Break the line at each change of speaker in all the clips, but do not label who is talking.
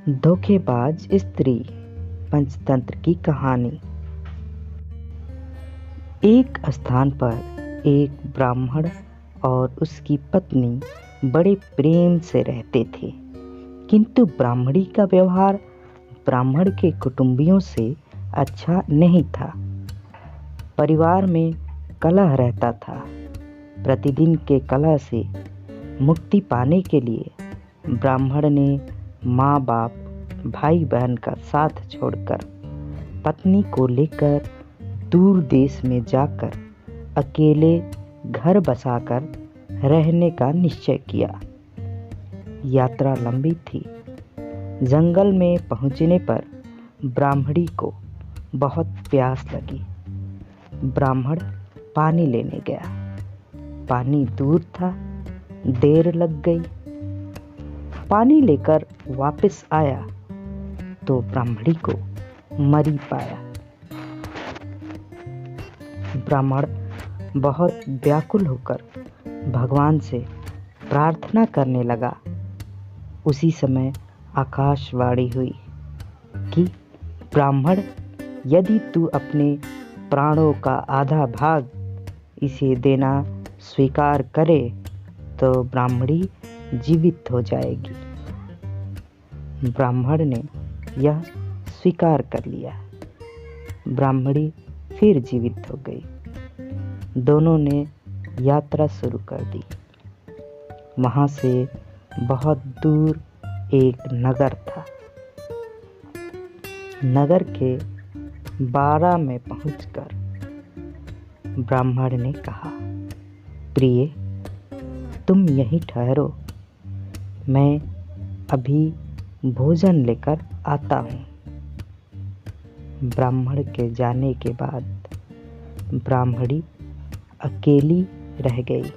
धोखेबाज स्त्री पंचतंत्र की कहानी। एक स्थान पर एक ब्राह्मण और उसकी पत्नी बड़े प्रेम से रहते थे, किंतु ब्राह्मणी का व्यवहार ब्राह्मण के कुटुंबियों से अच्छा नहीं था। परिवार में कलह रहता था। प्रतिदिन के कलह से मुक्ति पाने के लिए ब्राह्मण ने माँ बाप, भाई बहन का साथ छोड़कर पत्नी को लेकर दूर देश में जाकर अकेले घर बसाकर रहने का निश्चय किया। यात्रा लंबी थी। जंगल में पहुंचने पर ब्राह्मणी को बहुत प्यास लगी। ब्राह्मण पानी लेने गया। पानी दूर था, देर लग गई। पानी लेकर वापस आया तो ब्राह्मणी को मरी पाया। ब्राह्मण बहुत व्याकुल होकर भगवान से प्रार्थना करने लगा। उसी समय आकाशवाणी हुई कि ब्राह्मण, यदि तू अपने प्राणों का आधा भाग इसे देना स्वीकार करे तो ब्राह्मणी जीवित हो जाएगी। ब्राह्मण ने यह स्वीकार कर लिया। ब्राह्मणी फिर जीवित हो गई। दोनों ने यात्रा शुरू कर दी। वहां से बहुत दूर एक नगर था। नगर के बाड़ा में पहुंचकर ब्राह्मण ने कहा, प्रिय, तुम यहीं ठहरो, मैं अभी भोजन लेकर आता हूँ। ब्राह्मण के जाने के बाद ब्राह्मणी अकेली रह गई।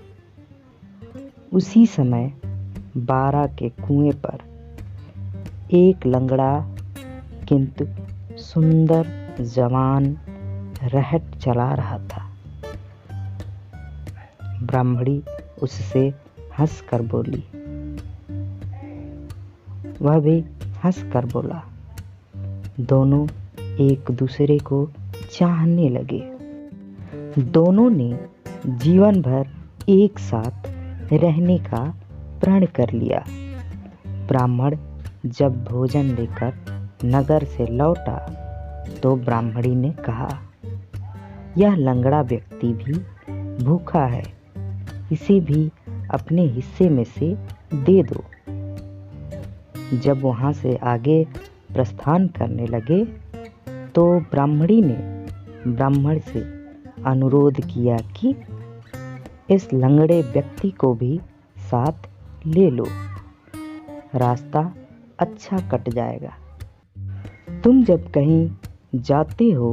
उसी समय बारा के कुएं पर एक लंगड़ा किंतु सुंदर जवान रहट चला रहा था। ब्राह्मणी उससे हंसकर बोली। वह भी हंसकर बोला। दोनों एक दूसरे को चाहने लगे। दोनों ने जीवन भर एक साथ रहने का प्रण कर लिया। ब्राह्मण जब भोजन लेकर नगर से लौटा तो ब्राह्मणी ने कहा, यह लंगड़ा व्यक्ति भी भूखा है, इसे भी अपने हिस्से में से दे दो। जब वहां से आगे प्रस्थान करने लगे तो ब्राह्मणी ने ब्राह्मण से अनुरोध किया कि इस लंगड़े व्यक्ति को भी साथ ले लो, रास्ता अच्छा कट जाएगा। तुम जब कहीं जाते हो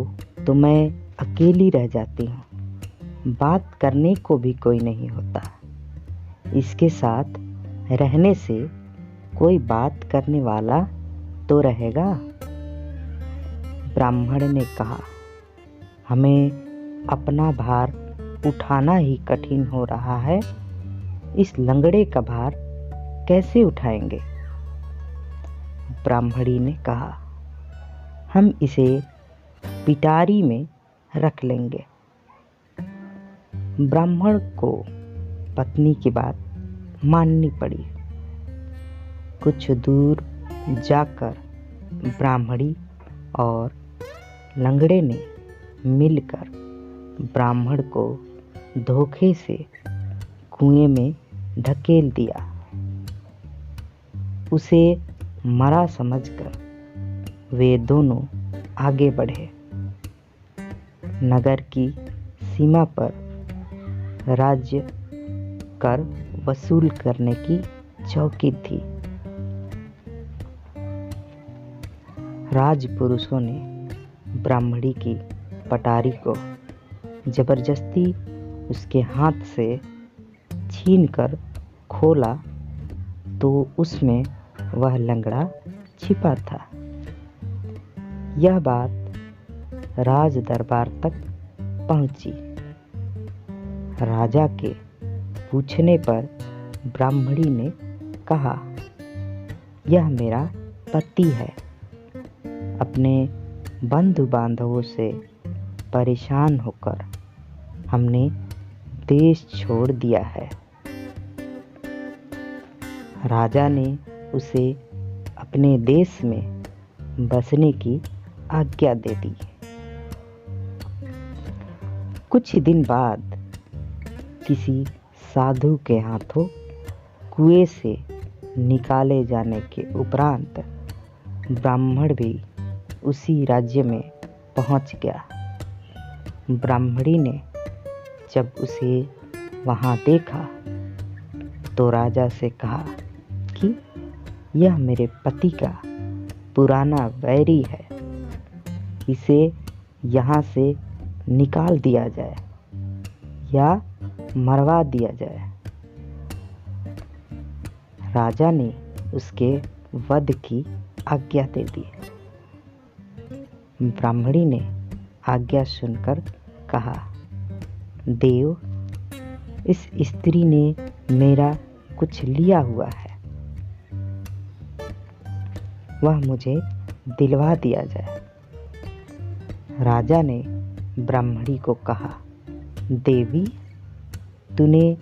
तो मैं अकेली रह जाती हूँ, बात करने को भी कोई नहीं होता। इसके साथ रहने से कोई बात करने वाला तो रहेगा। ब्राह्मण ने कहा, हमें अपना भार उठाना ही कठिन हो रहा है, इस लंगड़े का भार कैसे उठाएंगे? ब्राह्मणी ने कहा, हम इसे पिटारी में रख लेंगे। ब्राह्मण को पत्नी की बात माननी पड़ी। कुछ दूर जाकर ब्राह्मणी और लंगड़े ने मिलकर ब्राह्मण को धोखे से कुएं में ढकेल दिया। उसे मरा समझकर वे दोनों आगे बढ़े। नगर की सीमा पर राज्य कर वसूल करने की चौकी थी। राजपुरुषों ने ब्राह्मणी की पटारी को जबरदस्ती उसके हाथ से छीनकर खोला तो उसमें वह लंगड़ा छिपा था। यह बात राज दरबार तक पहुंची। राजा के पूछने पर ब्राह्मणी ने कहा, यह मेरा पति है, अपने बंधु बांधवों से परेशान होकर हमने देश छोड़ दिया है। राजा ने उसे अपने देश में बसने की आज्ञा दे दी। कुछ दिन बाद किसी साधु के हाथों कुएं से निकाले जाने के उपरांत ब्राह्मण भी उसी राज्य में पहुंच गया। ब्राह्मणी ने जब उसे वहां देखा तो राजा से कहा कि यह मेरे पति का पुराना वैरी है, इसे यहाँ से निकाल दिया जाए या मरवा दिया जाए। राजा ने उसके वध की आज्ञा दे दी। ब्राह्मणी ने आज्ञा सुनकर कहा, देव, इस स्त्री ने मेरा कुछ लिया हुआ है, वह मुझे दिलवा दिया जाए। राजा ने ब्राह्मणी को कहा, देवी, तूने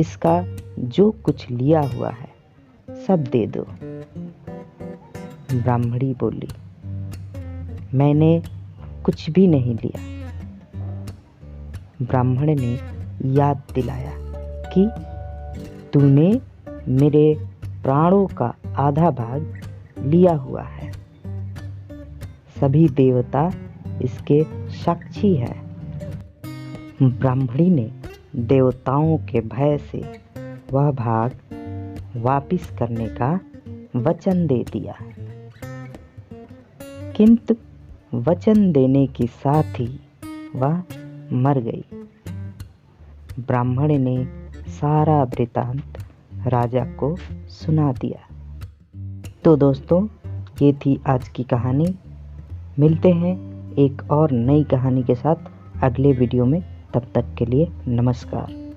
इसका जो कुछ लिया हुआ है सब दे दो। ब्राह्मणी बोली, मैंने कुछ भी नहीं लिया। ब्राह्मण ने याद दिलाया कि तूने मेरे प्राणों का आधा भाग लिया हुआ है। सभी देवता इसके साक्षी है। ब्राह्मणी ने देवताओं के भय से वह भाग वापिस करने का वचन दे दिया, किंतु वचन देने के साथ ही वह मर गई। ब्राह्मण ने सारा वृतांत राजा को सुना दिया। तो दोस्तों, ये थी आज की कहानी। मिलते हैं एक और नई कहानी के साथ अगले वीडियो में। तब तक के लिए नमस्कार।